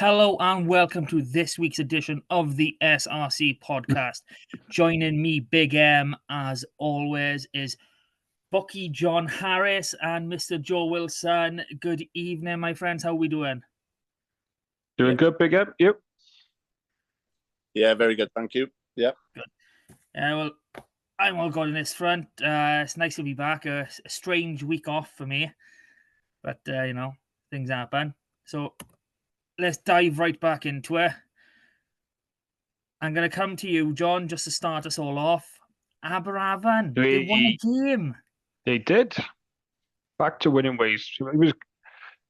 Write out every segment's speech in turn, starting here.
Hello and welcome to this week's edition of the SRC Podcast. Joining me, Big M, as always, is Bucky John Harris and Mr. Joe Wilson. Good evening, my friends. How are we doing? Doing good, Big M? Yep. Yeah, very good. Thank you. Yeah. Good. Well, I'm all good on this front. It's nice to be back. A strange week off for me. But, things happen. So let's dive right back into it. I'm going to come to you, John, just to start us all off. Aberavon, they won the game. They did. Back to winning ways.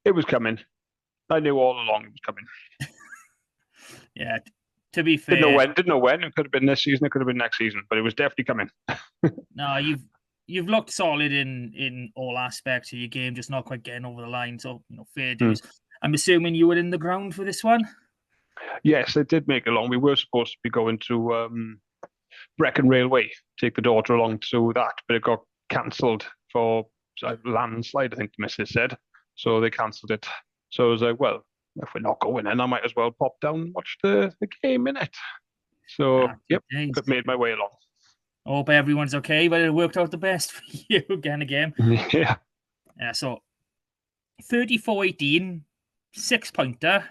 It was coming. I knew all along it was coming. Yeah, to be fair. Didn't know when. It could have been this season. It could have been next season. But it was definitely coming. No, you've looked solid in all aspects of your game, just not quite getting over the line. So, fair dues. I'm assuming you were in the ground for this one? Yes, it did make it long. We were supposed to be going to Brecon Railway, take the daughter along to that, but it got cancelled for landslide, I think the missus said. So they cancelled it. So I was like, well, if we're not going in, I might as well pop down and watch the game, innit? So, I've made my way along. I hope everyone's okay, but it worked out the best for you again. Yeah. So 34-18. 6-pointer.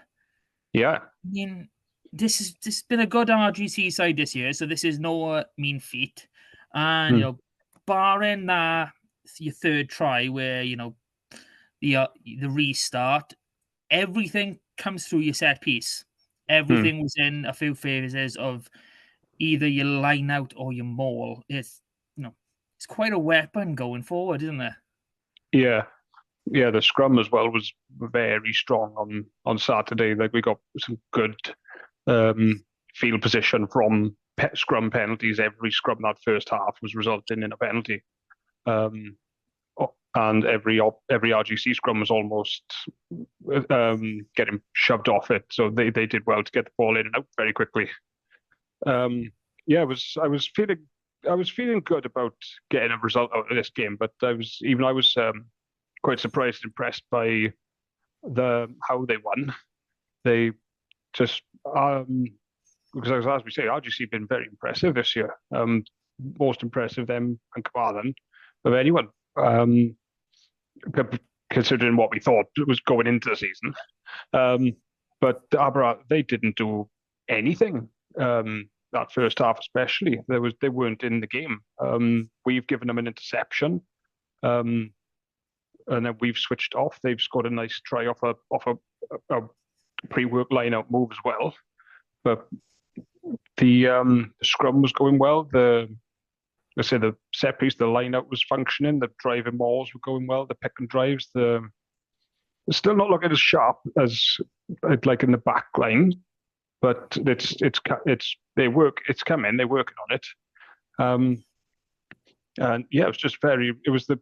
Yeah. I mean, this has been a good RGC side this year, so this is no mean feat. And barring your third try, where the restart, everything comes through your set piece. Everything was in a few phases of either your line out or your maul. It's it's quite a weapon going forward, isn't it? Yeah. Yeah, the scrum as well was very strong on Saturday. Like, we got some good field position from scrum penalties. Every scrum that first half was resulting in a penalty, and every RGC scrum was almost getting shoved off it. So they did well to get the ball in and out very quickly. I was feeling good about getting a result out of this game, but I was quite surprised and impressed by how they won. They just because as we say, RGC have been very impressive this year. Most impressive them and Carmarthen of anyone. Considering what we thought was going into the season. But Abra, they didn't do anything that first half, especially. They weren't in the game. We've given them an interception. And then we've switched off. They've scored a nice try off a pre-work line-out move as well. But the scrum was going well. The set piece, the line-out was functioning. The driving mauls were going well. The pick and drives. They're still not looking as sharp as I'd like in the back line, but they work. It's coming. They're working on it. And yeah, it was the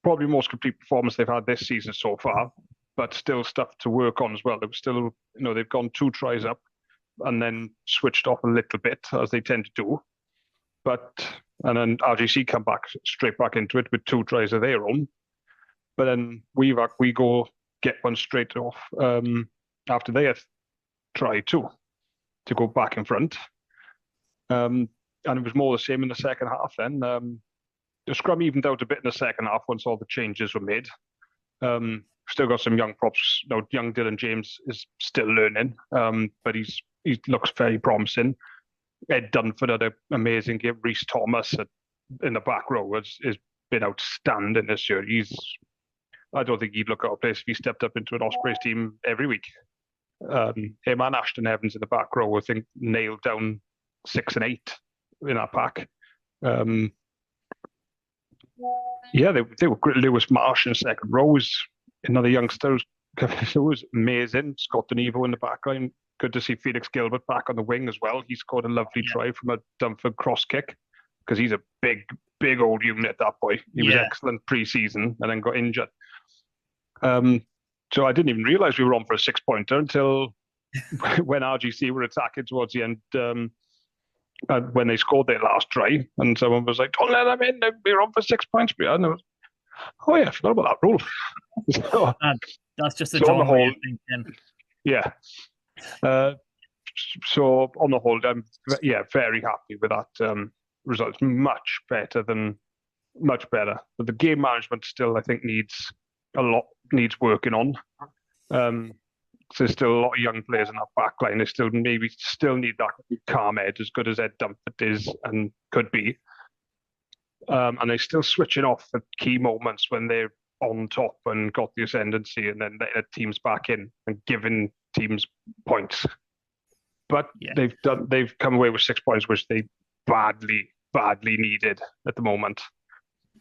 probably most complete performance they've had this season so far, but still stuff to work on as well. They were still, they've gone 2 tries up and then switched off a little bit, as they tend to do. And then RGC come back straight back into it with 2 tries of their own. But then we go get one straight off after they had tried to go back in front. And it was more the same in the second half then. The scrum evened out a bit in the second half once all the changes were made. Still got some young props. Young Dylan James is still learning, but he looks very promising. Ed Dunford had an amazing game. Rhys Thomas in the back row has been outstanding this year. I don't think he'd look out of place if he stepped up into an Ospreys team every week. Him and Ashton Evans in the back row, I think, nailed down 6 and 8 in that pack. Yeah, they were great. Lewis Marsh in the second row was another youngster. It was amazing. Scott Denevo in the back line. Good to see Felix Gilbert back on the wing as well. He scored a lovely try from a Dunford cross kick, because he's a big old unit, that boy. He was excellent pre-season and then got injured. So I didn't even realise we were on for a 6-pointer until when RGC were attacking towards the end. When they scored their last try, and someone was like, "Don't let them in, we're on for 6 points." And I was, oh yeah, I forgot about that rule. So, that's just a John way of thinking. Yeah. So on the whole, I'm very happy with that result. Much better. But the game management still, I think, needs working on. So there's still a lot of young players in that back line. They still need that calm edge, as good as Ed Dumpert is and could be. And they're still switching off at key moments when they're on top and got the ascendancy, and then letting teams back in and giving teams points. But they've come away with 6 points, which they badly needed at the moment.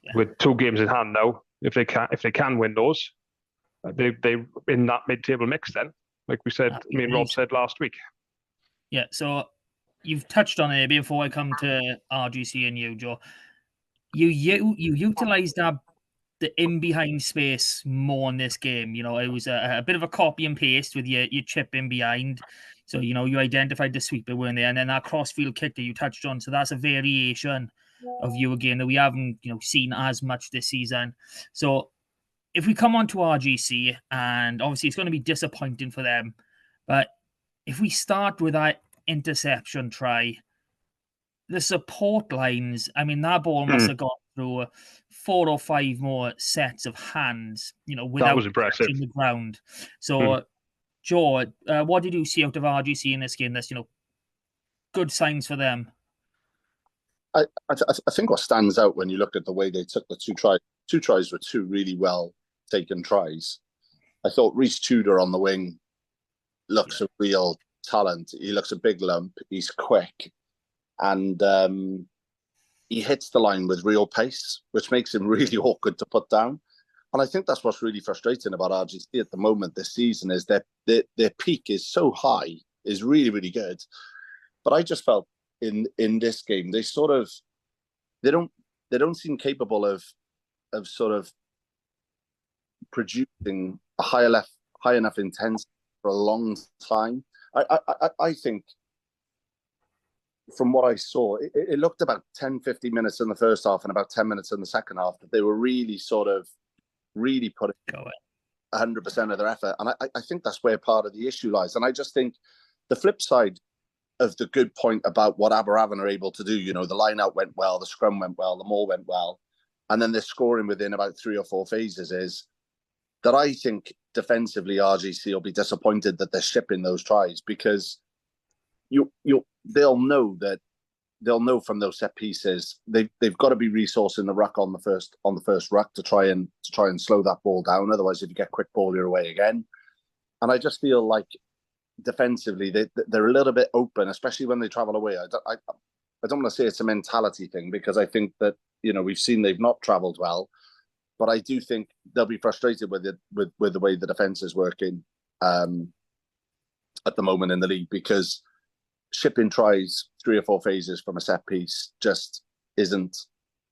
Yeah. With 2 games in hand now, if they can win those, they in that mid-table mix. Then, like we said, me and Rob said last week. Yeah. So you've touched on it before I come to RGC and you, Joe. You utilised the in behind space more in this game. It was a bit of a copy and paste with your chip in behind. So, you identified the sweeper, weren't there? And then that crossfield kick that you touched on. So that's a variation of you again that we haven't, seen as much this season. So if we come on to RGC, and obviously it's going to be disappointing for them, but if we start with that interception try, the support lines, I mean, that ball must have gone through 4 or 5 more sets of hands, without touching the ground. So, Joe, what did you see out of RGC in this game? That's, good signs for them. I think what stands out when you look at the way they took the 2 tries were 2 really well taken tries. I thought Reece Tudor on the wing looks a real talent. He looks a big lump. He's quick. And he hits the line with real pace, which makes him really awkward to put down. And I think that's what's really frustrating about RGC at the moment this season, is that their peak is so high, is really, really good. But I just felt in this game, they don't seem capable of sort of producing a high enough intensity for a long time. I think from what I saw, it looked about 10, 15 minutes in the first half and about 10 minutes in the second half that they were really putting 100% of their effort. And I think that's where part of the issue lies. And I just think the flip side of the good point about what Aberavon are able to do, the line out went well, the scrum went well, the maul went well, and then they're scoring within about 3 or 4 phases, is that I think defensively RGC will be disappointed that they're shipping those tries, because they'll know from those set pieces they've got to be resourcing the ruck on the first ruck to try and slow that ball down. Otherwise, if you get quick ball, you're away again. And I just feel like defensively they're a little bit open, especially when they travel away. I don't want to say it's a mentality thing, because I think that we've seen they've not travelled well, but I do think they'll be frustrated with the way the defence is working at the moment in the league, because shipping tries 3 or 4 phases from a set piece just isn't,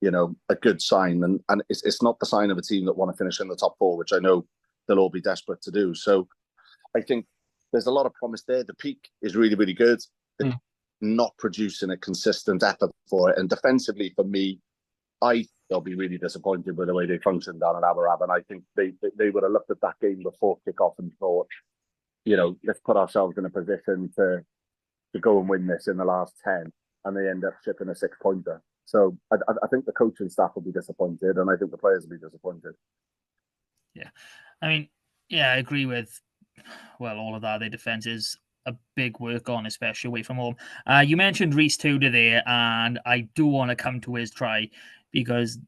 a good sign. And it's not the sign of a team that want to finish in the top 4, which I know they'll all be desperate to do. So I think there's a lot of promise there. The peak is really, really good. Not producing a consistent effort for it. And defensively, for me, they'll be really disappointed with the way they functioned down at Aberavon. I think they would have looked at that game before kick-off and thought, let's put ourselves in a position to go and win this in the last 10, and they end up shipping a 6-pointer. So I think the coaching staff will be disappointed, and I think the players will be disappointed. Yeah. I mean, I agree with, all of that. Their defence is a big work on, especially away from home. You mentioned Reece Tudor there, and I do want to come to his try, because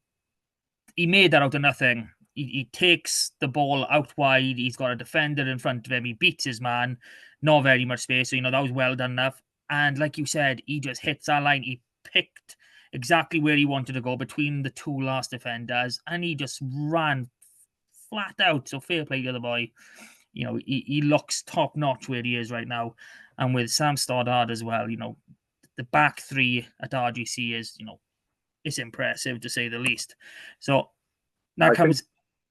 he made that out of nothing. He takes the ball out wide. He's got a defender in front of him. He beats his man. Not very much space. So, that was well done enough. And like you said, he just hits that line. He picked exactly where he wanted to go between the 2 last defenders, and he just ran flat out. So fair play to the boy. He looks top notch where he is right now. And with Sam Stoddard as well, the back 3 at RGC is, it's impressive to say the least. So that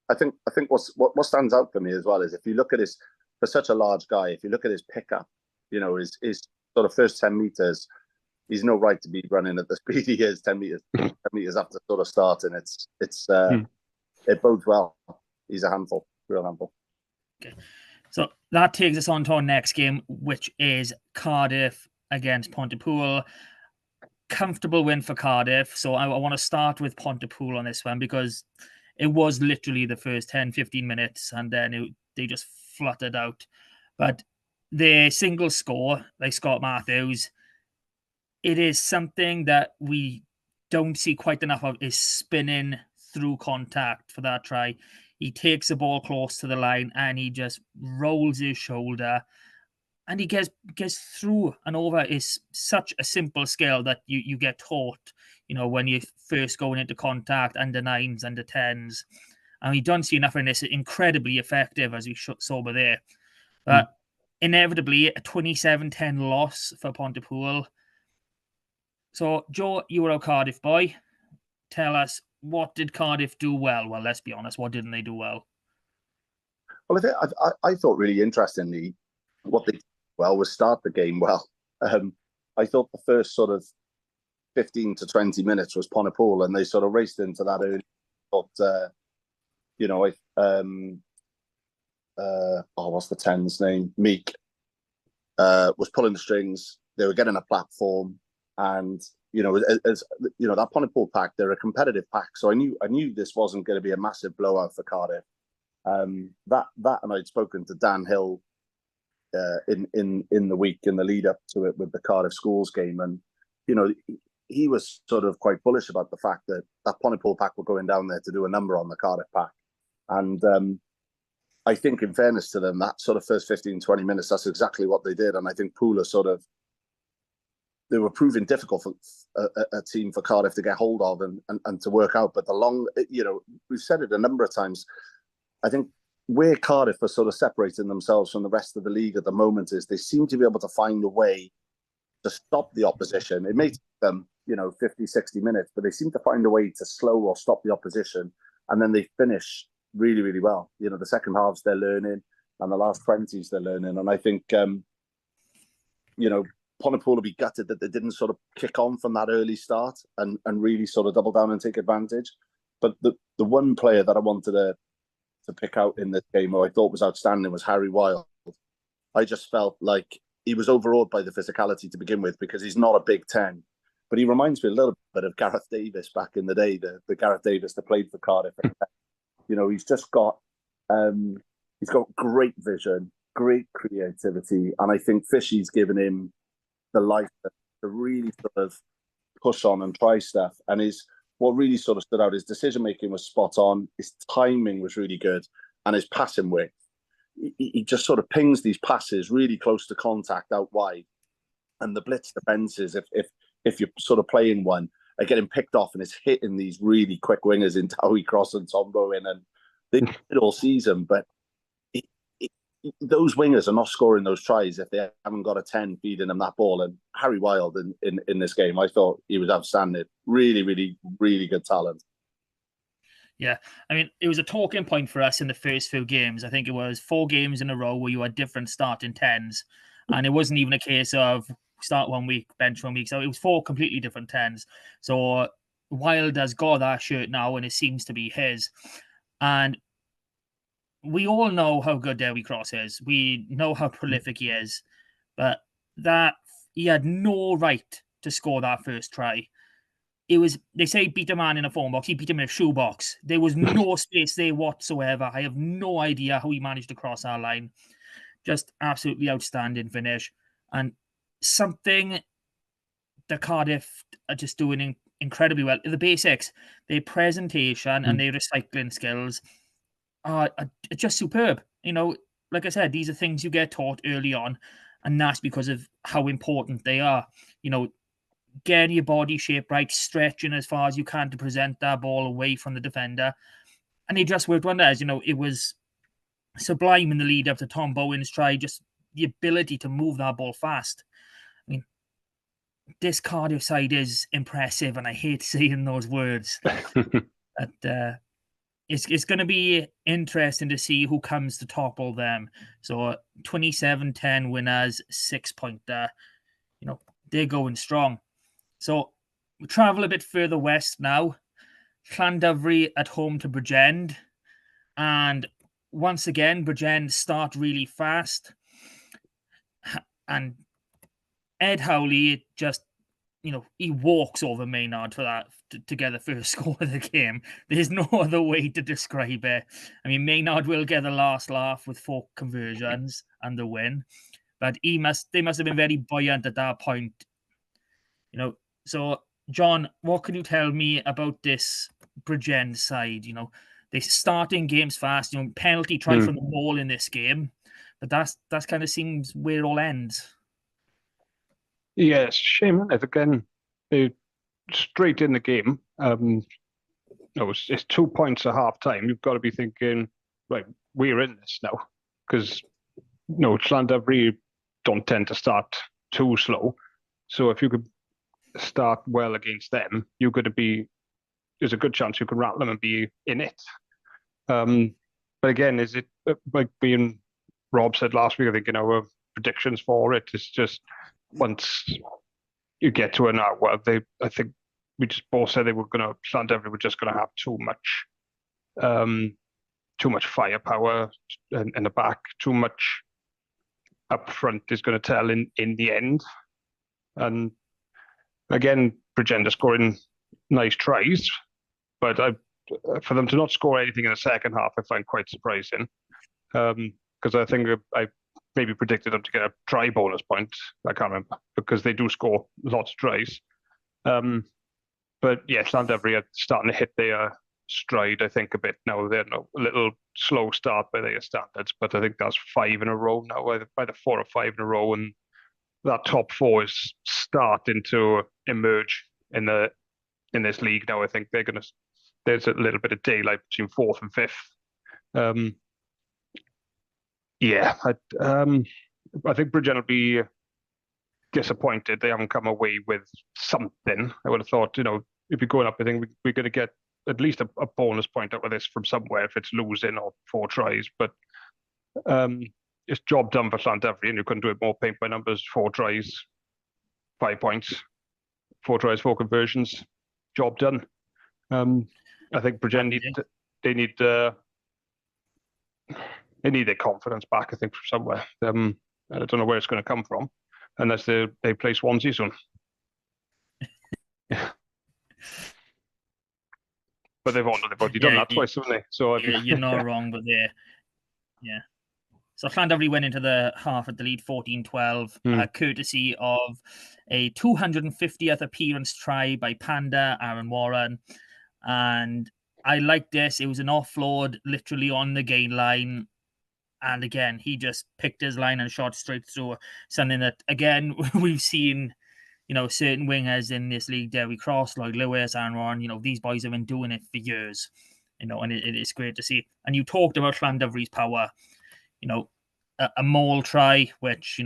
I think what stands out for me as well is, if you look at his, for such a large guy, if you look at his pickup, his sort of first 10 meters, he's no right to be running at the speed he is 10 meters after sort of starting. It bodes well. He's a handful, real handful. Okay. So that takes us on to our next game, which is Cardiff against Pontypool. Comfortable win for Cardiff. So I want to start with Pontypool on this one because it was literally the first 10, 15 minutes and then they just fluttered out. But the single score, like Scott Matthews, it is something that we don't see quite enough of, is spinning through contact for that try. He takes the ball close to the line and he just rolls his shoulder and he gets through and over. Is such a simple skill that you get taught, when you first going into contact, under 9s, under 10s. And we don't see enough in this. Incredibly effective, as we saw over there. But inevitably, a 27-10 loss for Pontypool. So, Joe, you were a Cardiff boy. Tell us, what did Cardiff do well? Well, let's be honest, what didn't they do well? Well, I thought really interestingly, what they did well was start the game well. I thought the first sort of 15 to 20 minutes was Pontypool, and they sort of raced into that early. But, what's the 10's name? Meek was pulling the strings. They were getting a platform. And that Pontypool pack, they're a competitive pack, so I knew this wasn't going to be a massive blowout for Cardiff. That and I'd spoken to Dan Hill in the week in the lead up to it with the Cardiff Schools game, and he was sort of quite bullish about the fact that Pontypool pack were going down there to do a number on the Cardiff pack, and I think in fairness to them, that sort of first 15-20 minutes, that's exactly what they did, and I think Poole they were proving difficult for a team for Cardiff to get hold of and to work out. But we've said it a number of times. I think where Cardiff are sort of separating themselves from the rest of the league at the moment is they seem to be able to find a way to stop the opposition. It may take them, 50, 60 minutes, but they seem to find a way to slow or stop the opposition. And then they finish really, really well. The second halves they're learning and the last 20s they're learning. And I think, Pontypool will be gutted that they didn't sort of kick on from that early start and really sort of double down and take advantage. But the one player that I wanted to pick out in this game, who I thought was outstanding, was Harry Wild. I just felt like he was overawed by the physicality to begin with because he's not a Big Ten. But he reminds me a little bit of Gareth Davis back in the day, the Gareth Davis that played for Cardiff. He's just got he's got great vision, great creativity, and I think Fishy's given him the life to really sort of push on and try stuff. And what really sort of stood out, his decision making was spot on, his timing was really good, and his passing width. He just sort of pings these passes really close to contact out wide, and the blitz defenses, if you're sort of playing one, are getting picked off, and it's hitting these really quick wingers in Towie Cross and Tom Bowen, and they did it all season. But those wingers are not scoring those tries if they haven't got a 10 feeding them that ball. And Harry Wild in this game, I thought he was outstanding. Really, really, really good talent. Yeah, I mean, it was a talking point for us in the first few games. I think it was 4 games in a row where you had different starting 10s. And it wasn't even a case of start one week, bench 1 week. So it was 4 completely different 10s. So Wild has got that shirt now and it seems to be his. And we all know how good Dewi Cross is. We know how prolific he is. But that he had no right to score that first try. It was, they say beat a man in a phone box. He beat him in a shoebox. There was no space there whatsoever. I have no idea how he managed to cross our line. Just absolutely outstanding finish. And something that Cardiff are just doing incredibly well. The basics, their presentation and their recycling skills are just superb. Like I said, these are things you get taught early on, and that's because of how important they are. Getting your body shape right, stretching as far as you can to present that ball away from the defender. And they just worked wonders. It was sublime in the lead up to Tom Bowen's try, just the ability to move that ball fast. I mean, this Cardiff side is impressive, and I hate saying those words. But it's going to be interesting to see who comes to topple them. So 27-10 winners, 6-pointer. They're going strong. So we travel a bit further west now. Llandovery at home to Bridgend. And once again, Bridgend start really fast, and Ed Howley just, he walks over Maynard for that to get the first score of the game. There's no other way to describe it. I mean, Maynard will get the last laugh with 4 conversions and the win, but they must have been very buoyant at that point. So John, what can you tell me about this Bridgend side? They starting games fast. Penalty try from the ball in this game, but that's kind of seems where it all ends. Yeah, it's a shame, isn't it? Again, they straight in the game. It's 2 points at half time. You've got to be thinking, right, we're in this now, because Llandudno don't tend to start too slow. So if you could start well against them, there's a good chance you can rattle them and be in it. But again, is it like being Rob said last week? I think our predictions for it is just once you get to an hour, I think we just both said Llandudno were just going to have too much firepower in the back, too much up front is going to tell in the end. And again, Bridgend scoring nice tries, but for them to not score anything in the second half, I find quite surprising. Because I think I maybe predicted them to get a try bonus point. I can't remember, because they do score lots of tries. But yes, Llandudno are starting to hit their stride, I think, a bit now. They're a little slow start by their standards, but I think that's 5 in a row now, either 4 or 5 in a row, and that top 4 is starting to emerge in this league now. I think there's a little bit of daylight between 4th and 5th. I think Bridgend will be disappointed they haven't come away with something. I would have thought, if you're going up, I think we're going to get at least a bonus point out of this from somewhere if it's losing or 4 tries. But it's job done for Llandudno, and you couldn't do it more paint by numbers. 4 tries, 5 points. 4 tries, 4 conversions. Job done. I think Bridgend they need their confidence back, I think, from somewhere. And I don't know where it's going to come from, unless they play Swansea soon. But they've already done that twice, haven't they? So you're not wrong, but yeah. So Llandudno went into the half at the lead 14-12, courtesy of a 250th appearance try by Panda Aaron Warren. And I liked this. It was an offload literally on the gain line. And again, he just picked his line and shot straight through, something that, again, we've seen, certain wingers in this league, Derry Cross, Lloyd Lewis, Aaron Warren, these boys have been doing it for years, and it is great to see. And you talked about Llandudno's power, a maul try, which,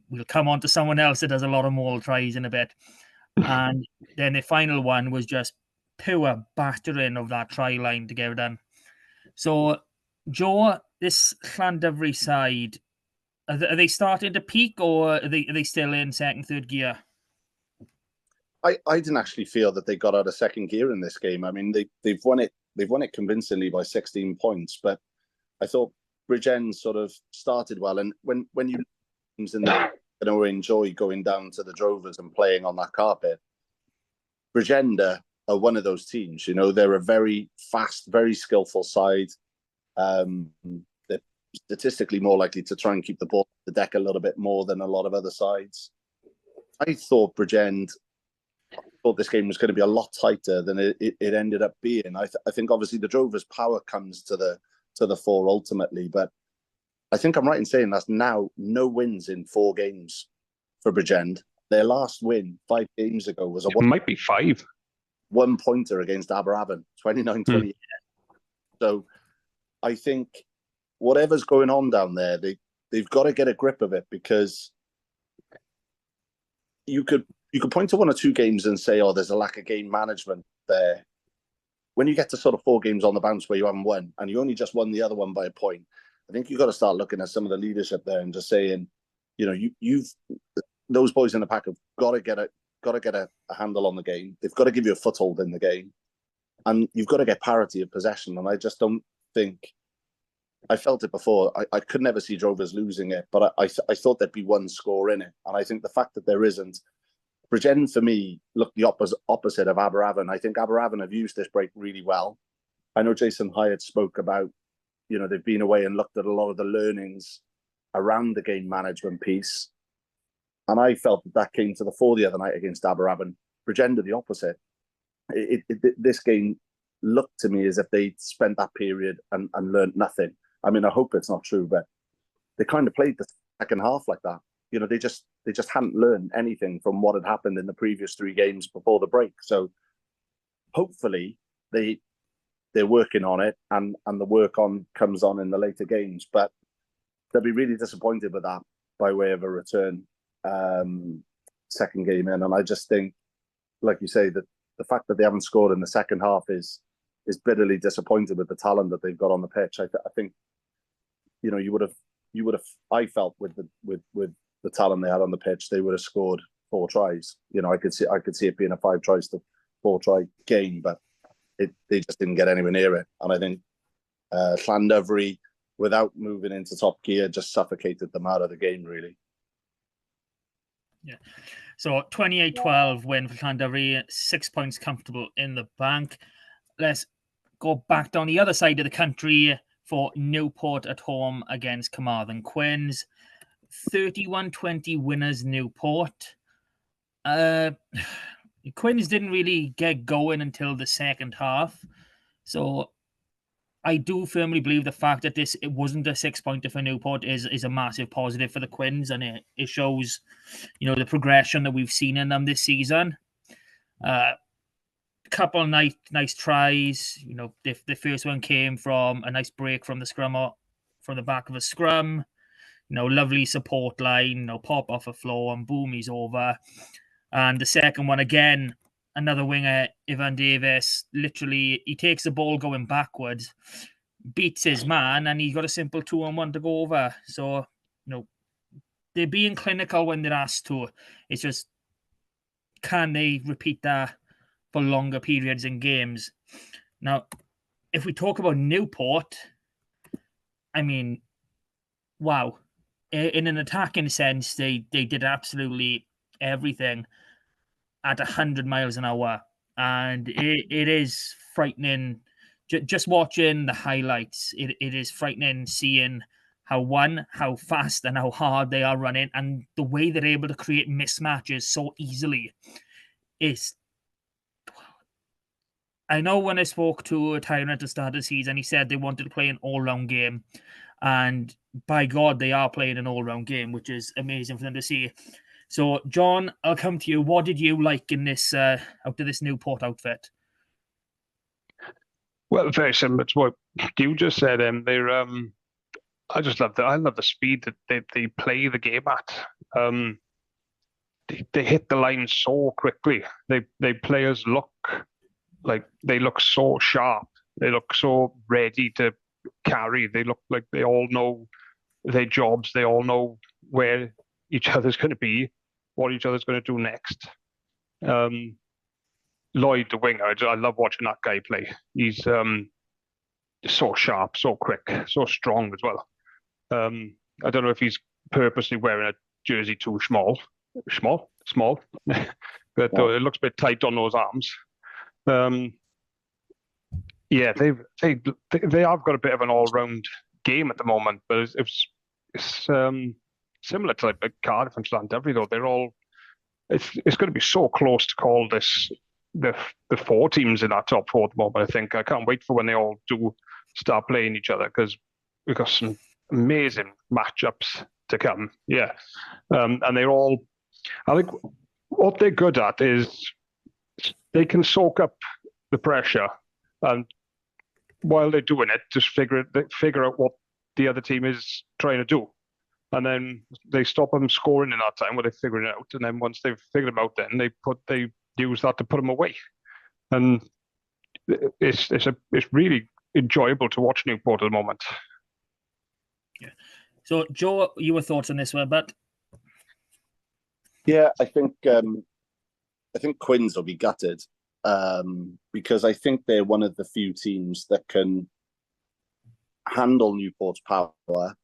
we'll come on to someone else that does a lot of maul tries in a bit. And then the final one was just pure battering of that try line to get it done. So, Joe, this Llandudno side, are they starting to peak, or are they still in second, third gear? I didn't actually feel that they got out of second gear in this game. I mean, they've won it convincingly by 16 points, but I thought Bridgend sort of started well. And when you teams in there enjoy going down to the Drovers and playing on that carpet, Bridgend are one of those teams. They're a very fast, very skillful side. They're statistically more likely to try and keep the ball on the deck a little bit more than a lot of other sides. I thought this game was going to be a lot tighter than it ended up being. I think obviously the Drovers' power comes to the fore ultimately, but I think I'm right in saying that's now no wins in 4 games for Bridgend. Their last win 5 games ago was might be 5. 1-pointer against Aberafan, 29-28. So I think whatever's going on down there, they've got to get a grip of it, because you could point to 1 or 2 games and say, oh, there's a lack of game management there. When you get to sort of 4 games on the bounce where you haven't won, and you only just won the other one by a point, I think you've got to start looking at some of the leadership there and just saying, you've those boys in the pack have got to get a handle on the game. They've got to give you a foothold in the game, and you've got to get parity of possession. And I just don't think I felt it before. I could never see Drovers losing it, but I thought there'd be one score in it. And I think the fact that there isn't, Bridgend for me looked the opposite of Aberavon. I think Aberavon have used this break really well. I know Jason Hyatt spoke about, they've been away and looked at a lot of the learnings around the game management piece. And I felt that came to the fore the other night against Aberavon. Bridgend are the opposite. This game looked to me as if they spent that period and learned nothing. I mean, I hope it's not true, but they kind of played the second half like that. They just hadn't learned anything from what had happened in the previous 3 games before the break. So hopefully they're working on it and the work comes on in the later games. But they'll be really disappointed with that by way of a return second game in. And I just think, like you say, that the fact that they haven't scored in the second half is bitterly disappointed with the talent that they've got on the pitch. I think, you would have. I felt with the talent they had on the pitch, they would have scored 4 tries. I could see it being a 5 tries to 4 try game, but they just didn't get anywhere near it. And I think Llandovery, without moving into top gear, just suffocated them out of the game, really. Yeah. So 28-12 win for Llandovery, 6 points comfortable in the bank. Let's go back down the other side of the country for Newport at home against Carmarthen Quins. 31-20 winners Newport. Quins didn't really get going until the second half. So I do firmly believe the fact that it wasn't a 6-pointer for Newport is a massive positive for the Quins, and it shows, the progression that we've seen in them this season. Couple of nice tries. The first one came from a nice break from the scrum, from the back of a scrum. Lovely support line. Pop off a floor and boom, he's over. And the second one again, another winger, Ivan Davis. Literally, he takes the ball going backwards, beats his man, and he's got a simple 2-on-1 to go over. So, they're being clinical when they're asked to. It's just, can they repeat that for longer periods in games? Now, if we talk about Newport, I mean, wow. In an attacking sense, they did absolutely everything at 100 miles an hour. And it is frightening. Just watching the highlights, it is frightening seeing how fast and how hard they are running, and the way they're able to create mismatches so easily. I know when I spoke to Tyrone at the start of the season, he said they wanted to play an all-round game. And by God, they are playing an all-round game, which is amazing for them to see. So, John, I'll come to you. What did you like in this out of this Newport outfit? Well, very similar to what you just said. They're I just love the speed that they play the game at. They hit the line so quickly. They players look like they look so sharp. They look so ready to carry. They look like they all know their jobs. They all know where each other's going to be, what each other's going to do next. Lloyd, the winger, I love watching that guy play. He's so sharp, so quick, so strong as well. I don't know if he's purposely wearing a jersey too small, but it looks a bit tight on those arms. Yeah, they have got a bit of an all-round game at the moment, but it's similar to like Cardiff and Llandovery, though. They're all it's going to be so close to call this the 4 teams in that top 4 at the moment. I think I can't wait for when they all do start playing each other, because we've got some amazing matchups to come. Yeah, and they're all. I think what they're good at is they can soak up the pressure, and while they're doing it, just figure out what the other team is trying to do, and then they stop them scoring in that time where they're figuring it out. And then once they've figured them out, then they use that to put them away, and it's really enjoyable to watch Newport at the moment. Yeah. So, Joe, your thoughts on this one, but yeah, I think Quins will be gutted. Because I think they're one of the few teams that can handle Newport's power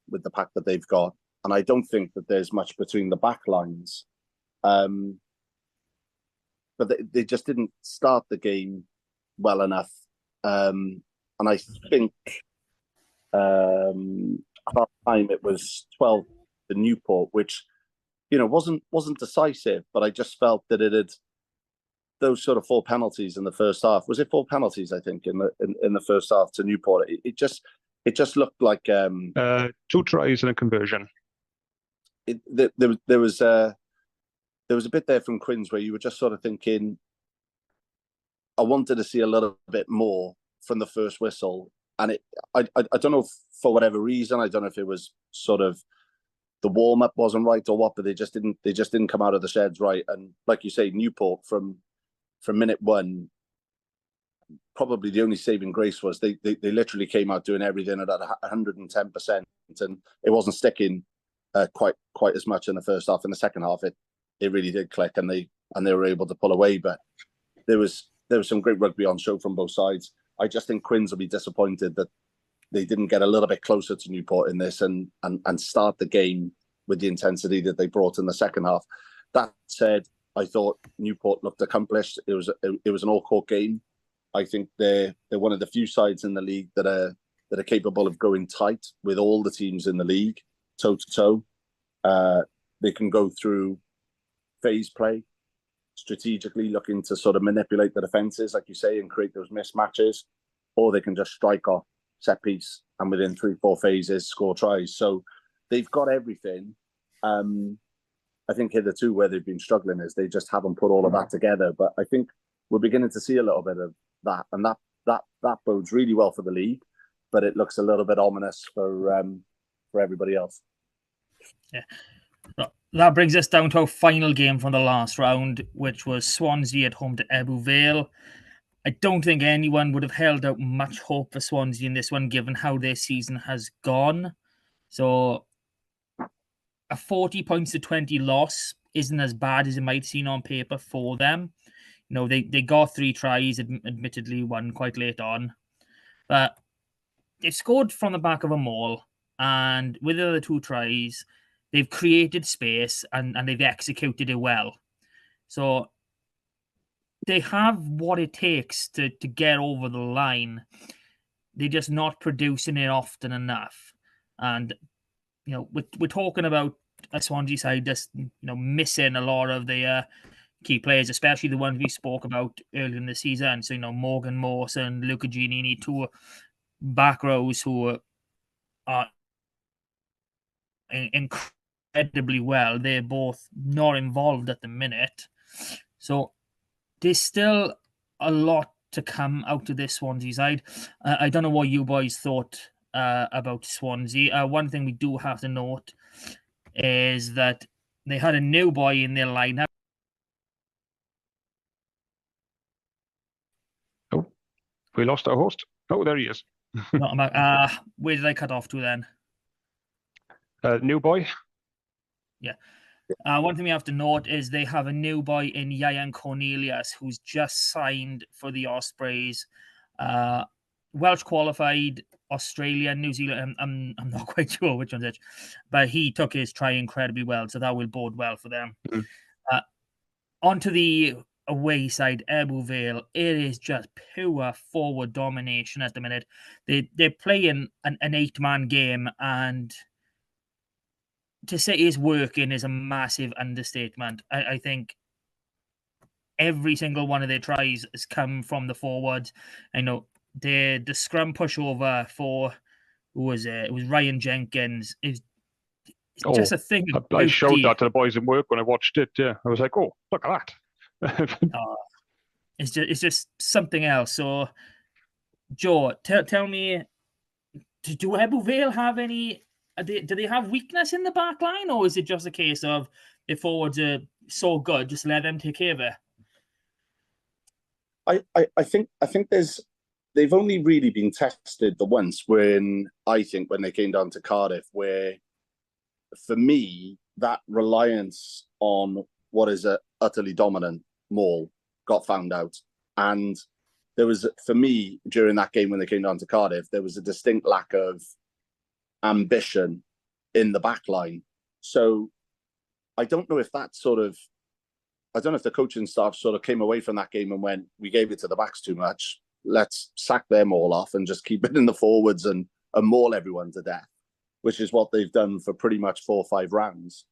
with the pack that they've got, and I don't think that there's much between the back lines. But they just didn't start the game well enough, and I think at that time it was 12 to Newport, which wasn't decisive, but I just felt that it had those sort of 4 penalties in the first half. Was it 4 penalties? I think in the first half to Newport, it just looked like 2 tries and a conversion. There was a bit there from Quins where you were just sort of thinking, I wanted to see a little bit more from the first whistle, and I don't know if, for whatever reason, I don't know if it was sort of the warm up wasn't right or what, but they just didn't come out of the sheds right. And like you say, Newport from minute 1, probably the only saving grace was they literally came out doing everything at 110%, and it wasn't sticking quite as much in the first half. In the second half, it really did click, and they were able to pull away. But there was some great rugby on show from both sides. I just think Quins will be disappointed that they didn't get a little bit closer to Newport in this and start the game with the intensity that they brought in the second half. That said, I thought Newport looked accomplished. It was an all-court game. I think they're one of the few sides in the league that are capable of going tight with all the teams in the league, toe to toe. They can go through phase play, strategically looking to sort of manipulate the defenses, like you say, and create those mismatches, or they can just strike off set piece and within 3-4 phases score tries. So they've got everything. I think hitherto where they've been struggling is they just haven't put all of that together. But I think we're beginning to see a little bit of that, and that bodes really well for the league, but it looks a little bit ominous for everybody else. Yeah. Well, that brings us down to our final game from the last round, which was Swansea at home to Ebbw Vale. I don't think anyone would have held out much hope for Swansea in this one, given how their season has gone. So a 40 points to 20 loss isn't as bad as it might seem on paper for them. They got 3 tries, admittedly one quite late on, but they scored from the back of a maul, and with the other 2 tries, they've created space and they've executed it well. So they have what it takes to get over the line. They're just not producing it often enough. And, we're talking about a Swansea side just, missing a lot of the key players, especially the ones we spoke about earlier in the season. So, Morgan Morse and Luca Giannini, 2 back rows who are incredibly well. They're both not involved at the minute. So there's still a lot to come out of this Swansea side. I don't know what you boys thought about Swansea. One thing we do have to note is that they had a new boy in their lineup. Oh, we lost our host. Oh, there he is. Where did I cut off to then? New boy. Yeah. One thing we have to note is they have a new boy in Yayan Cornelius, who's just signed for the Ospreys. Welsh qualified, Australia, New Zealand. I'm not quite sure which one's which, but he took his try incredibly well, so that will bode well for them. Mm-hmm. Onto the away side, Ebbw Vale. It is just pure forward domination at the minute. They're playing an 8-man game, and to say it's working is a massive understatement. I think every single one of their tries has come from the forwards. I know the scrum pushover for it was Ryan Jenkins is just a thing. I showed that to the boys in work when I watched it. Yeah, I was like, "Oh, look at that!" It's just something else. So, Joe, tell me, do Ebbw Vale have any? Do they have weakness in the back line, or is it just a case of the forwards are so good, just let them take care of it? I think they've only really been tested the once when they came down to Cardiff, where for me that reliance on what is a utterly dominant maul got found out, and there was, for me, during that game when they came down to Cardiff, there was a distinct lack of ambition in the back line. So I don't know if that sort of, I don't know if the coaching staff sort of came away from that game and went, we gave it to the backs too much. Let's sack them all off and just keep it in the forwards and maul everyone to death, which is what they've done for pretty much 4 or 5 rounds.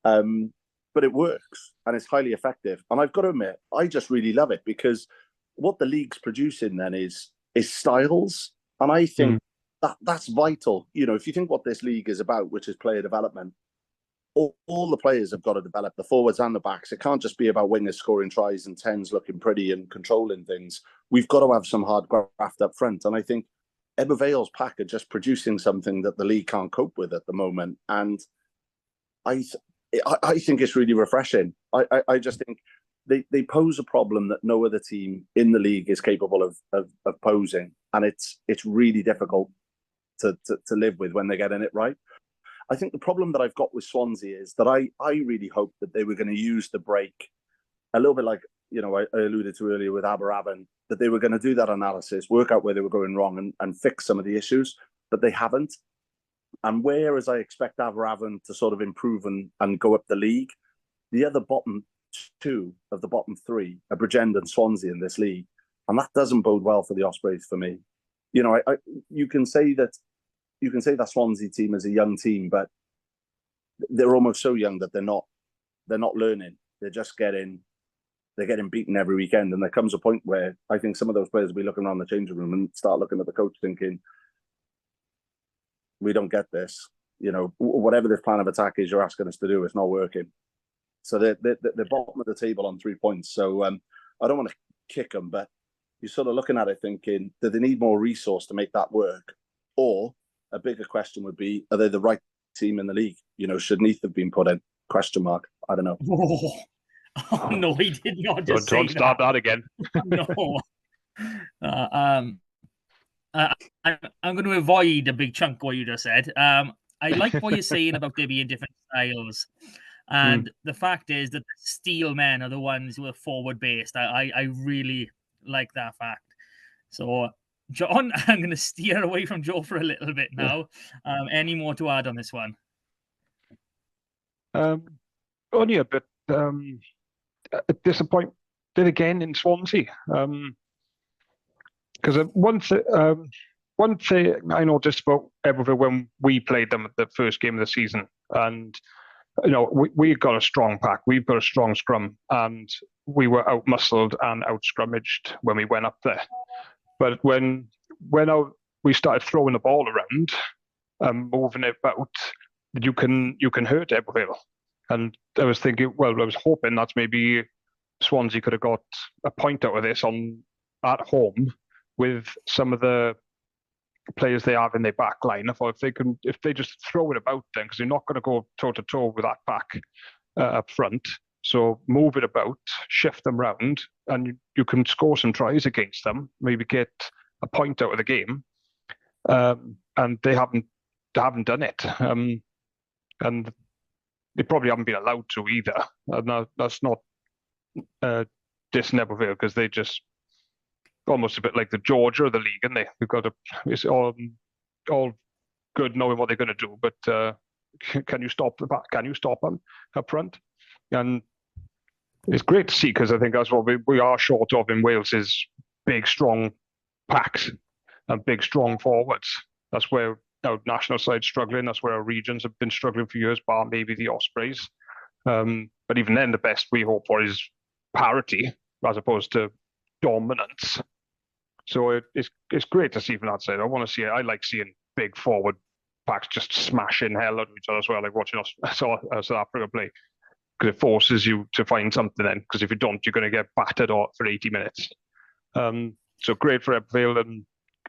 But it works and it's highly effective. And I've got to admit, I just really love it because what the league's producing then is styles. And I think that's vital. You know, if you think what this league is about, which is player development, all the players have got to develop, the forwards and the backs. It can't just be about wingers scoring tries and 10s looking pretty and controlling things. We've got to have some hard graft up front. And I think Ebervale's pack are just producing something that the league can't cope with at the moment. And I think it's really refreshing. I just think they pose a problem that no other team in the league is capable of posing. And it's really difficult to live with when they're getting it right. I think the problem that I've got with Swansea is that I really hoped that they were going to use the break a little bit like, you know, I alluded to earlier with Aberravon, that they were going to do that analysis, work out where they were going wrong and fix some of the issues, but they haven't. And whereas I expect Aberravon to sort of improve and go up the league, the other bottom 2 of the bottom 3 are Bridgend and Swansea in this league. And that doesn't bode well for the Ospreys for me. You know, you can say that Swansea team is a young team, but they're almost so young that they're not learning. They're getting beaten every weekend. And there comes a point where I think some of those players will be looking around the changing room and start looking at the coach thinking, we don't get this. You know, whatever this plan of attack is you're asking us to do, it's not working. So they're bottom of the table on 3 points. So I don't want to kick them, but you're sort of looking at it thinking, do they need more resource to make that work? Or a bigger question would be, are they the right team in the league? You know, should Neath have been put in? Question mark. I don't know. Oh no, he did not just say don't start that again. No. I'm going to avoid a big chunk of what you just said. I like what you're saying about there being different styles. And the fact is that the steel men are the ones who are forward based. I really like that fact. So, John, I'm going to steer away from Joe for a little bit now. Any more to add on this one? Only a bit disappointed again in Swansea. Because one thing I noticed about Eberville when we played them at the first game of the season, and you know, we got a strong pack, we've got a strong scrum, and we were out muscled and out scrummaged when we went up there. But when we started throwing the ball around and moving it about, you can hurt Eberville. And I was thinking, well, I was hoping that maybe Swansea could have got a point out of this at home with some of the players they have in their back line. I thought if they just throw it about then, because they're not going to go toe to toe with that pack up front. So move it about, shift them round, and you can score some tries against them. Maybe get a point out of the game, and they haven't done it, and they probably haven't been allowed to either. And that's not dissing Eberville, because they just almost a bit like the Georgia of the league, and it's all good knowing what they're going to do, but can you stop the back? Can you stop them up front? And it's great to see, because I think that's what we are short of in Wales is big, strong packs and big, strong forwards. That's where our national side's struggling. That's where our regions have been struggling for years, bar maybe the Ospreys. But even then, the best we hope for is parity as opposed to dominance. So it's great to see from that side. I like seeing big forward packs just smashing hell out of each other as well, like watching South Africa play. Because it forces you to find something then, because if you don't, you're going to get battered for 80 minutes. So great for Eberville, and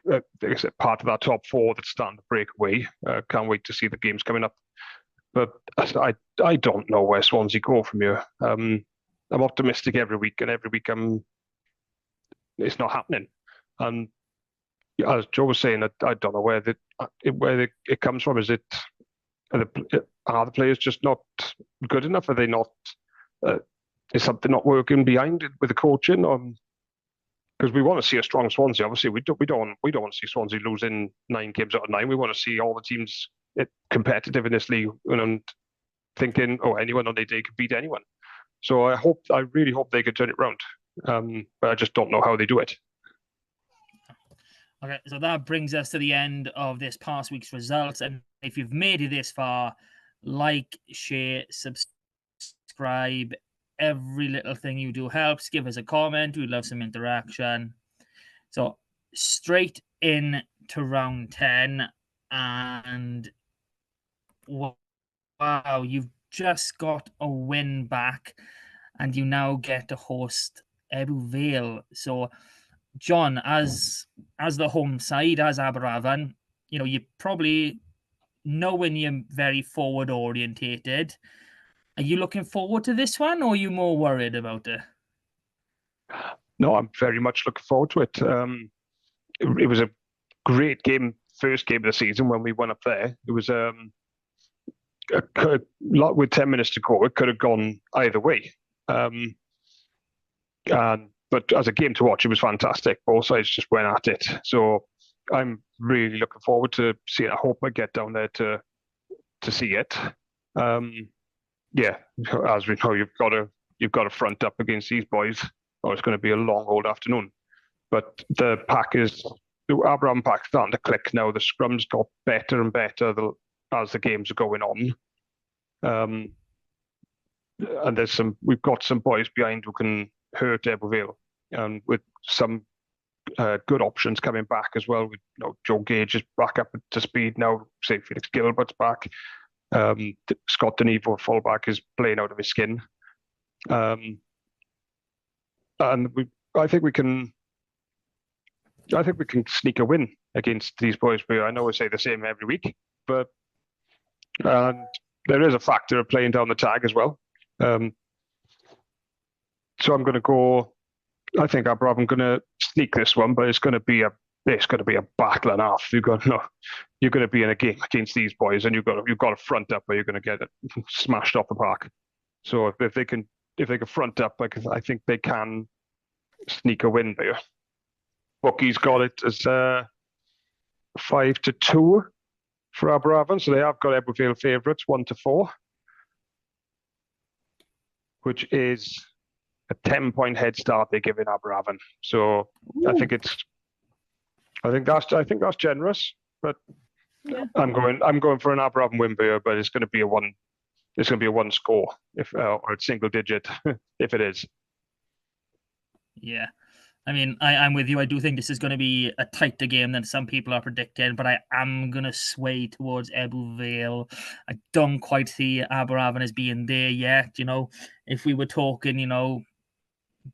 like I said, part of that top 4 that's starting to break away. Can't wait to see the games coming up. But I don't know where Swansea go from here. I'm optimistic every week, and every week it's not happening. And as Joe was saying, I don't know where it comes from. Are the players just not good enough? Are they not? Is something not working behind it with the coaching? because we want to see a strong Swansea. Obviously, we don't want to see Swansea losing 9 games out of 9. We want to see all the teams competitive in this league and thinking, oh, anyone on their day could beat anyone. So I really hope they could turn it round. But I just don't know how they do it. Okay, so that brings us to the end of this past week's results. And if you've made it this far, like, share, subscribe. Every little thing you do helps. Give us a comment. We'd love some interaction. So straight in to round 10. And wow, you've just got a win back. And you now get to host Ebbw Vale. So, John, as the home side, as Aberavon, you probably know when you're very forward orientated. Are you looking forward to this one, or are you more worried about it? No, I'm very much looking forward to it. It was a great game, first game of the season when we went up there. It was a lot with 10 minutes to go. It could have gone either way. But as a game to watch, it was fantastic. Both sides just went at it. So I'm really looking forward to seeing it. I hope I get down there to see it. Yeah, as we know, you've got to front up against these boys, or it's going to be a long old afternoon. But the Aberavon pack starting to click now. The scrums got better and better as the games are going on. And we've got some boys behind who can hurt Ebbw Vale, and with some good options coming back as well. Joe Gage is back up to speed now. Say Felix Gilbert's back. Scott Denevo, fullback, is playing out of his skin. And I think we can sneak a win against these boys. But I know I say the same every week, but there is a factor of playing down the tag as well. So I'm going to go. I think Aberavon going to sneak this one, but it's going to be a battle and a half. You're going to be in a game against these boys, and you've got to front up, or you're going to get it smashed off the park. So if they can front up, I think they can sneak a win there. Bookies got it as 5-2 for Aberavon, so they have got Ebbw Vale favourites 1-4, which is a 10-point head start they're giving Aberavon. So I think that's generous, but yeah. I'm going for an Aberavon win here, but it's going to be a one score or a single digit if it is. Yeah. I mean, I'm with you. I do think this is going to be a tighter game than some people are predicting, but I am going to sway towards Ebbw Vale. I don't quite see Aberavon as being there yet. If we were talking,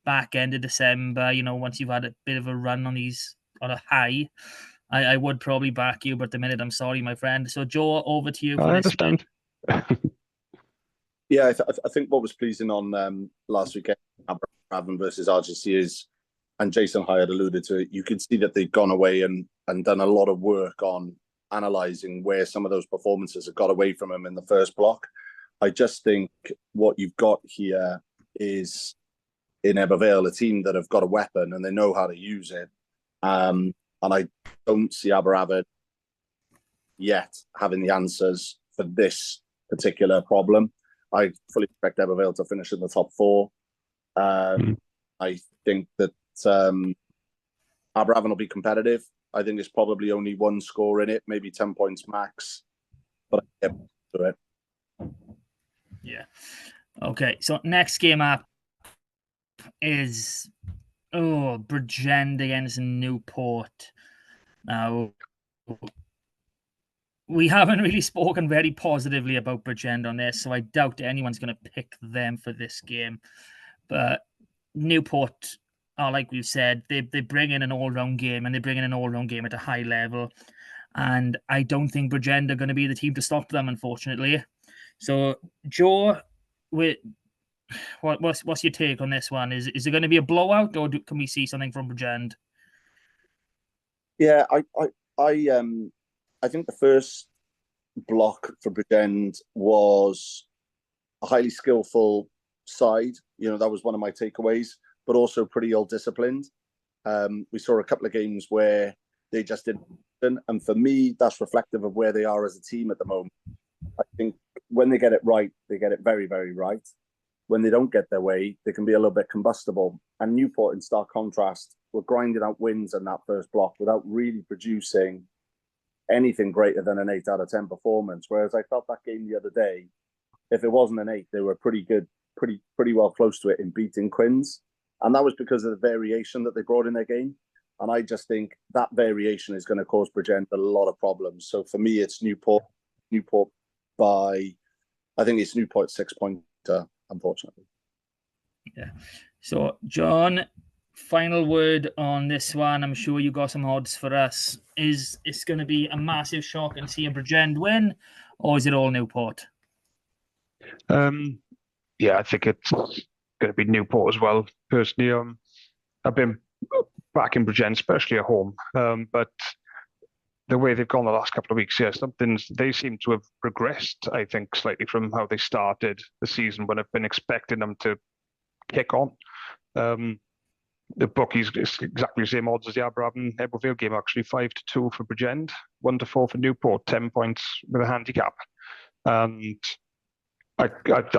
back end of December, once you've had a bit of a run on a high, I would probably back you, but at the minute, I'm sorry, my friend. So, Joe, over to you. I understand. Yeah, I think what was pleasing on last weekend, Aberavon versus RGC is, and Jason Hyatt alluded to it, you could see that they've gone away and done a lot of work on analysing where some of those performances have got away from them in the first block. I just think what you've got here is, in Ebbw Vale, a team that have got a weapon and they know how to use it. And I don't see Aberavon yet having the answers for this particular problem. I fully expect Ebbw Vale to finish in the top 4. I think that Aberavon will be competitive. I think there's probably only one score in it, maybe 10 points max. But I get to it. Yeah. Okay, so next game up is Bridgend against Newport. Now, we haven't really spoken very positively about Bridgend on this, so I doubt anyone's going to pick them for this game. But Newport are, like we've said, they bring in an all-round game, and they bring in an all-round game at a high level. And I don't think Bridgend are going to be the team to stop them, unfortunately. So, Joe, what's your take on this one? Is it going to be a blowout, or can we see something from Bridgend? Yeah, I think the first block for Bridgend was a highly skillful side. That was one of my takeaways, but also pretty ill-disciplined. We saw a couple of games where they just didn't. And for me, that's reflective of where they are as a team at the moment. I think when they get it right, they get it very, very right. When they don't get their way, they can be a little bit combustible. And Newport, in stark contrast, were grinding out wins in that first block without really producing anything greater than an 8 out of 10 performance. Whereas I felt that game the other day, if it wasn't an 8, they were pretty good, pretty well close to it in beating Quins. And that was because of the variation that they brought in their game. And I just think that variation is going to cause Bridgend a lot of problems. So for me, it's Newport by, I think it's Newport 6-pointer, unfortunately. Yeah. So, John, final word on this one. I'm sure you got some odds for us. Is it's going to be a massive shock and see a Bridgend win, or is it all Newport? Yeah, I think it's going to be Newport as well. Personally, I've been back in Bridgend, especially at home, but the way they've gone the last couple of weeks, they seem to have progressed, I think, slightly from how they started the season when I've been expecting them to kick on. The bookies, it's exactly the same odds as the Aberravon Ebbw game, actually 5-2 for Bridgend, 1-4 for Newport, 10 points with a handicap. And I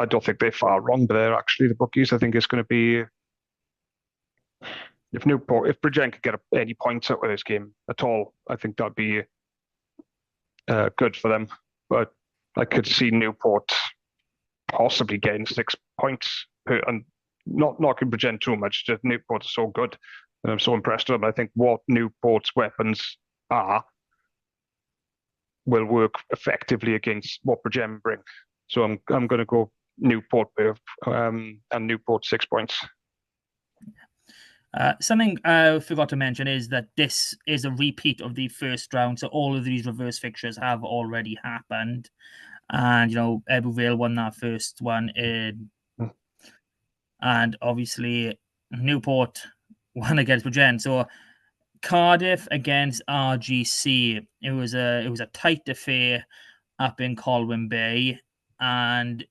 don't think they're far wrong, but they're actually the bookies. I think it's going to be, if Bridgend could get any points out of this game at all, I think that'd be good for them. But I could see Newport possibly getting 6 points and not knocking Bridgend too much. Just Newport is so good, and I'm so impressed with them. I think what Newport's weapons are will work effectively against what Bridgend bring. So I'm going to go Newport and Newport 6 points. Something I forgot to mention is that this is a repeat of the first round, so all of these reverse fixtures have already happened, and Ebbw Vale won that first one and obviously Newport won against Bridgend. So Cardiff against RGC, it was a tight affair up in Colwyn Bay, and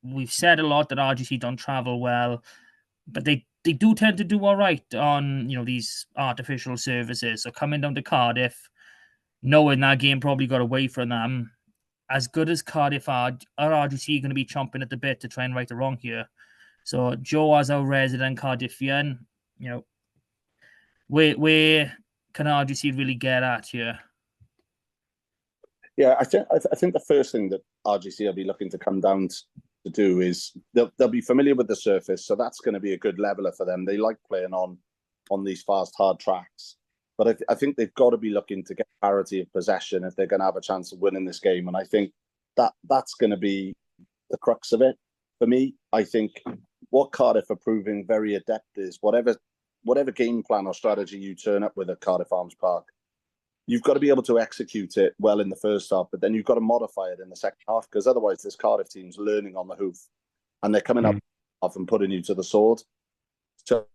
we've said a lot that RGC don't travel well, but they do tend to do all right on these artificial surfaces. So coming down to Cardiff, knowing that game probably got away from them, as good as Cardiff are RGC going to be chomping at the bit to try and right the wrong here? So Joe, as our resident Cardiffian, where can RGC really get at here? Yeah, I think the first thing that RGC will be looking to come down to do is they'll be familiar with the surface, so that's going to be a good leveler for them. They like playing on these fast, hard tracks, but I think they've got to be looking to get parity of possession if they're going to have a chance of winning this game. And I think that's going to be the crux of it for me. I think what Cardiff are proving very adept is whatever game plan or strategy you turn up with at Cardiff Arms Park, you've got to be able to execute it well in the first half, but then you've got to modify it in the second half, because otherwise this Cardiff team's learning on the hoof and they're coming up and putting you to the sword. So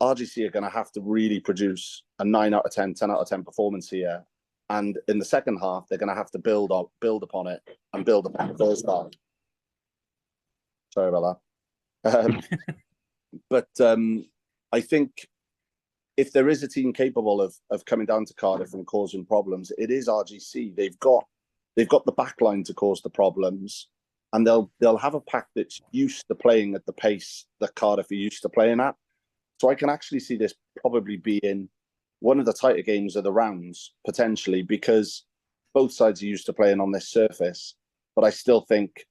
RGC are going to have to really produce a 9 out of 10, 10 out of 10 performance here. And in the second half, they're going to have to build upon it and build upon the first half. Sorry about that. But I think if there is a team capable of coming down to Cardiff and causing problems, it is RGC. They've got the back line to cause the problems, and they'll have a pack that's used to playing at the pace that Cardiff are used to playing at. So I can actually see this probably being one of the tighter games of the rounds, potentially, because both sides are used to playing on this surface. But I still think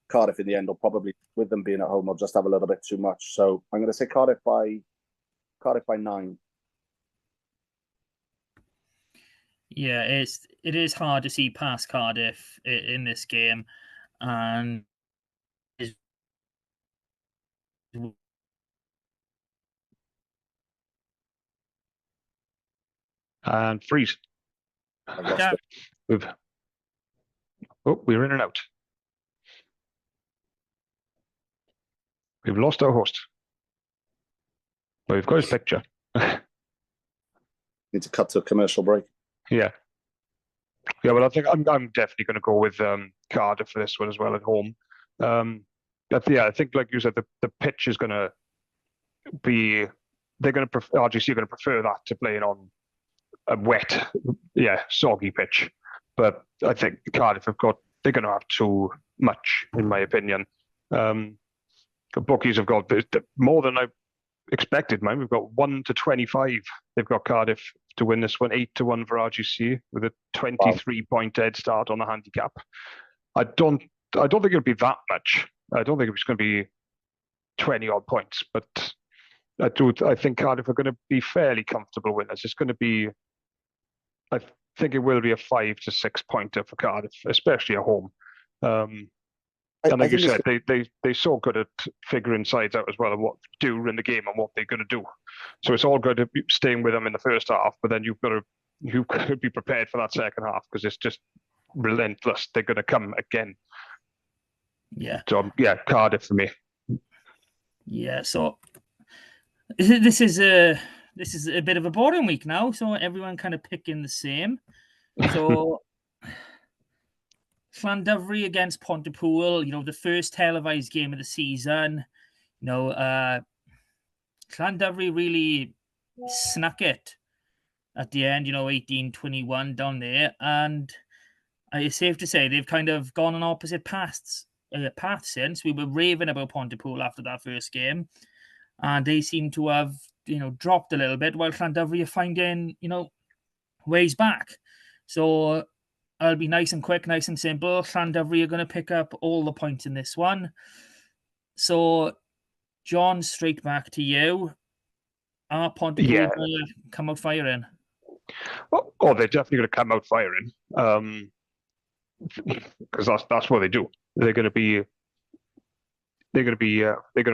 Cardiff in the end will probably, with them being at home, will just have a little bit too much. So I'm going to say Cardiff by 9. Yeah, it is hard to see past Cardiff in this game, and freeze. We're in and out. We've lost our host. But we've got his picture. Need to cut to a commercial break. Yeah. Well, I think I'm definitely going to go with Cardiff for this one as well at home. But yeah, I think, like you said, the pitch is going to be RGC are going to prefer that to playing on a wet, soggy pitch. But I think Cardiff they're going to have too much, in my opinion. The bookies have got more than I expected, man. We've got 1-25. They've got Cardiff to win this one, 8-1 for RGC with a 23-point head start on the handicap. I don't think it'll be that much. I don't think it's going to be 20 odd points, but I think Cardiff are going to be fairly comfortable winners. It's going to be, I think it will be a 5 to 6 pointer for Cardiff, especially at home. And like you said, they're so good at figuring sides out as well and what to do in the game and what they're going to do. So it's all good to be staying with them in the first half, but then you could be prepared for that second half because it's just relentless. They're going to come again. Yeah. So Cardiff for me. Yeah. So this is a bit of a boring week now. So everyone kind of picking the same. So. Llandovery against Pontypool, the first televised game of the season. Llandovery really snuck it at the end, 18-21 down there. And it's safe to say they've kind of gone on opposite paths since. We were raving about Pontypool after that first game. And they seem to have, dropped a little bit while Llandovery are finding, ways back. So I'll be nice and quick, nice and simple. Llandovery are going to pick up all the points in this one. So, John, straight back to you. Are Pontypool going to come out firing? Oh, they're definitely going to come out firing. Because that's what they do. They're going to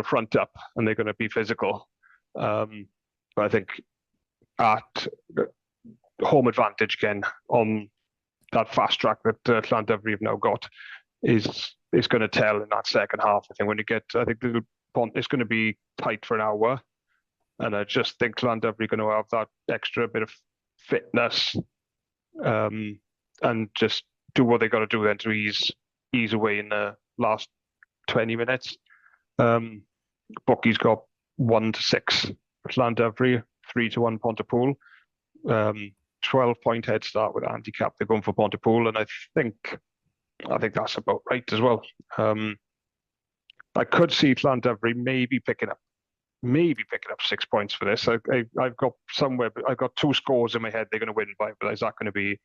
front up and they're going to be physical. But I think at home advantage again on that fast track that Llandovery have now got is going to tell in that second half. I think it's going to be tight for an hour, and I just think Llandovery are going to have that extra bit of fitness, and just do what they got to do then to ease away in the last 20 minutes. Bucky's got 1-6 for Llandovery, 3-1 Pontypool. 12-point head start with a handicap. They're going for Pontypool, and I think that's about right as well. I could see Llandovery maybe picking up 6 points for this. I've got two scores in my head they're going to win by, but is that going to be,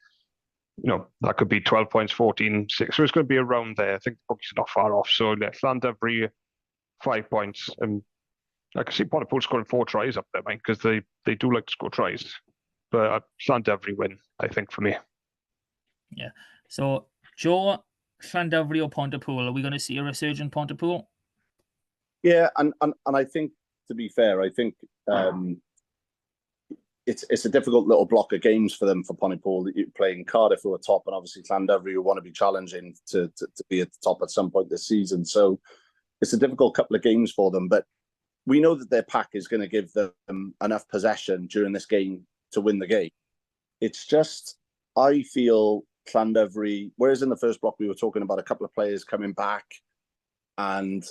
that could be 12 points, 14, 6. So it's going to be around there. I think the bookies are not far off. So Llandovery 5 points, and I can see Pontypool scoring 4 tries up there, because they do like to score tries. But Llandovery win, I think, for me. Yeah. So, Joe, Llandovery or Pontypool? Are we going to see a resurgent Pontypool? Yeah, and I think, to be fair, I think it's a difficult little block of games for them, for Pontypool, that you're playing Cardiff, who are top, and obviously Llandovery, who want to be challenging to be at the top at some point this season. So it's a difficult couple of games for them. But we know that their pack is going to give them enough possession during this game to win the game. It's just, I feel Llandovery, whereas in the first block we were talking about a couple of players coming back and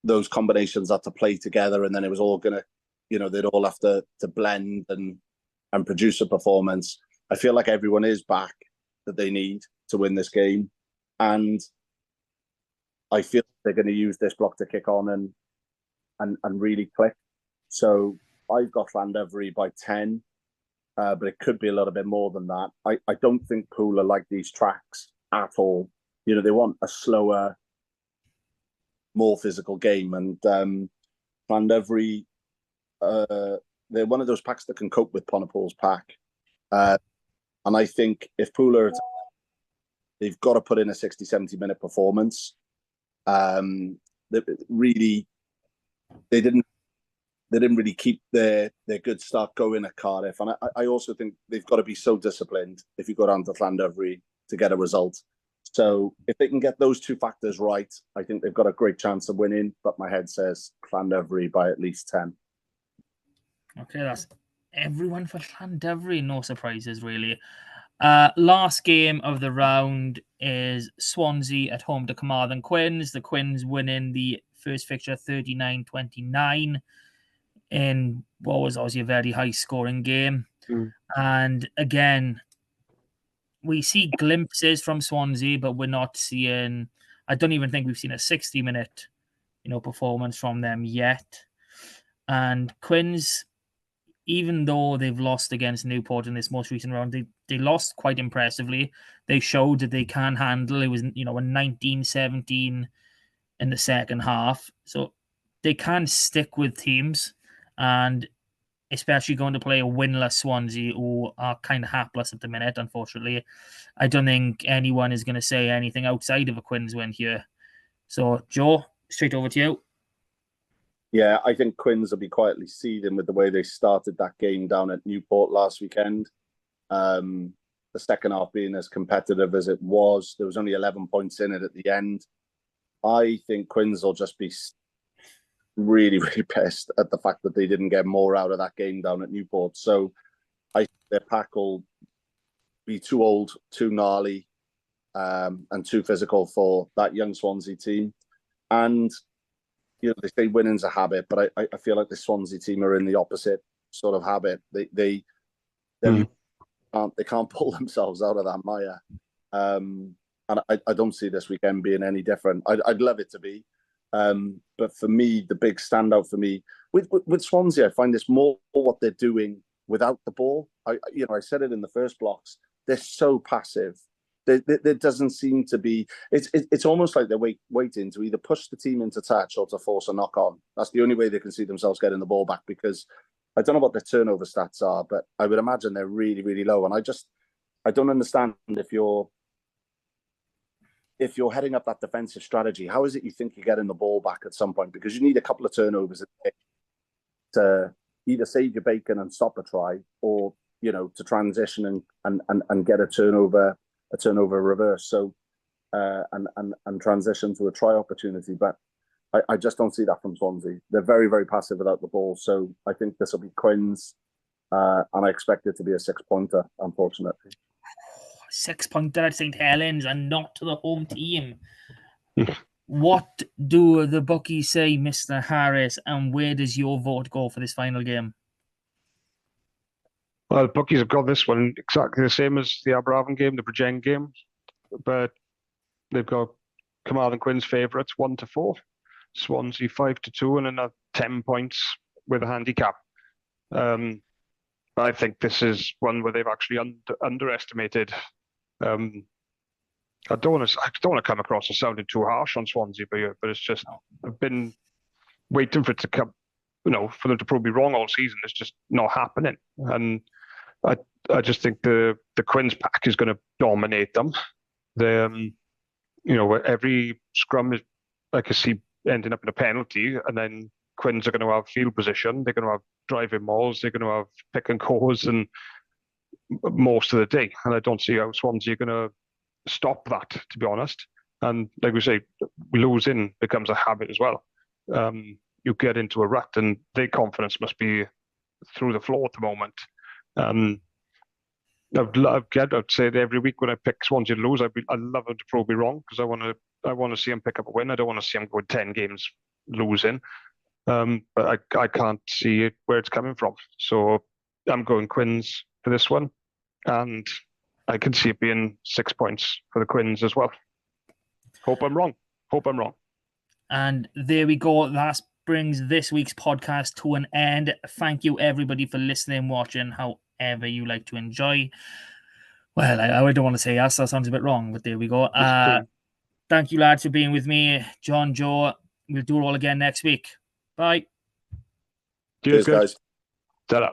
those combinations had to play together, and then it was all going to, they'd all have to blend and produce a performance. I feel like everyone is back that they need to win this game, and I feel they're going to use this block to kick on and really click. So I've got Llandovery by 10. But it could be a little bit more than that. I don't think Pool are like these tracks at all. They want a slower, more physical game. And Llandovery, they're one of those packs that can cope with Pontypool's pack. And I think if Pool are, they've got to put in a 60, 70-minute performance. They didn't really keep their good start going at Cardiff. And I also think they've got to be so disciplined if you go down to Llandovery to get a result. So if they can get those two factors right, I think they've got a great chance of winning. But my head says Llandovery by at least 10. Okay, that's everyone for Llandovery. No surprises, really. Last game of the round is Swansea at home to Carmarthen Quins. The Quins winning the first fixture 39-29. in what was obviously a very high-scoring game. Mm. And again, we see glimpses from Swansea, but we're not seeing. I don't even think we've seen a 60-minute, performance from them yet. And Quins, even though they've lost against Newport in this most recent round, they lost quite impressively. They showed that they can handle. It was, a 19-17 in the second half. So they can stick with teams, and especially going to play a winless Swansea who are kind of hapless at the minute, unfortunately. I don't think anyone is going to say anything outside of a Quins win here. So, Joe, straight over to you. Yeah, I think Quins will be quietly seething with the way they started that game down at Newport last weekend. The second half being as competitive as it was. There was only 11 points in it at the end. I think Quins will just be really, really pissed at the fact that they didn't get more out of that game down at Newport. So I think their pack will be too old, too gnarly, and too physical for that young Swansea team. And they say winning's a habit, but I feel like the Swansea team are in the opposite sort of habit. They can't pull themselves out of that mire. And I don't see this weekend being any different. I'd love it to be. But for me, the big standout for me with Swansea, I find this more what they're doing without the ball. I said it in the first blocks. They're so passive. There doesn't seem to be. It's almost like they're waiting to either push the team into touch or to force a knock on. That's the only way they can see themselves getting the ball back, because I don't know what their turnover stats are, but I would imagine they're really, really low. And I don't understand if you're heading up that defensive strategy, how is it you think you're getting the ball back at some point? Because you need a couple of turnovers to either save your bacon and stop a try, or to transition and get a turnover reverse. So and transition to a try opportunity. But I just don't see that from Swansea. They're very, very passive without the ball. So I think this will be Quins, and I expect it to be a 6-pointer, unfortunately. 6-pointer at St. Helens and not to the home team. What do the bookies say, Mr. Harris, and where does your vote go for this final game? Well, the bookies have got this one exactly the same as the Aberafan game, the Bridgend game, but they've got Carmarthen Quins favourites 1-4, Swansea 5-2, and another 10 points with a handicap. I think this is one where they've actually underestimated. I don't want to come across as sounding too harsh on Swansea, but it's just I've been waiting for it to come, for them to prove me wrong all season. It's just not happening, and I just think the Quins pack is going to dominate them. Every scrum is I can see ending up in a penalty, and then Quins are going to have field position. They're going to have driving mauls. They're going to have pick and cores and most of the day. And I don't see how Swansea are going to stop that, to be honest. And like we say, losing becomes a habit as well. You get into a rut, and their confidence must be through the floor at the moment. I'd say that every week when I pick Swansea to lose, I'd love them to prove me wrong, because I want to see them pick up a win. I don't want to see them go 10 games losing. But I can't see where it's coming from. So I'm going Quins for this one, and I can see it being 6 points for the Quins as well. Hope I'm wrong. And there we go. That brings this week's podcast to an end. Thank you, everybody, for listening, watching, however you like to enjoy. Well, I don't want to say yes. That sounds a bit wrong, but there we go. Thank you, lads, for being with me. John, Joe, we'll do it all again next week. Bye. Cheers, guys. Ta-ra.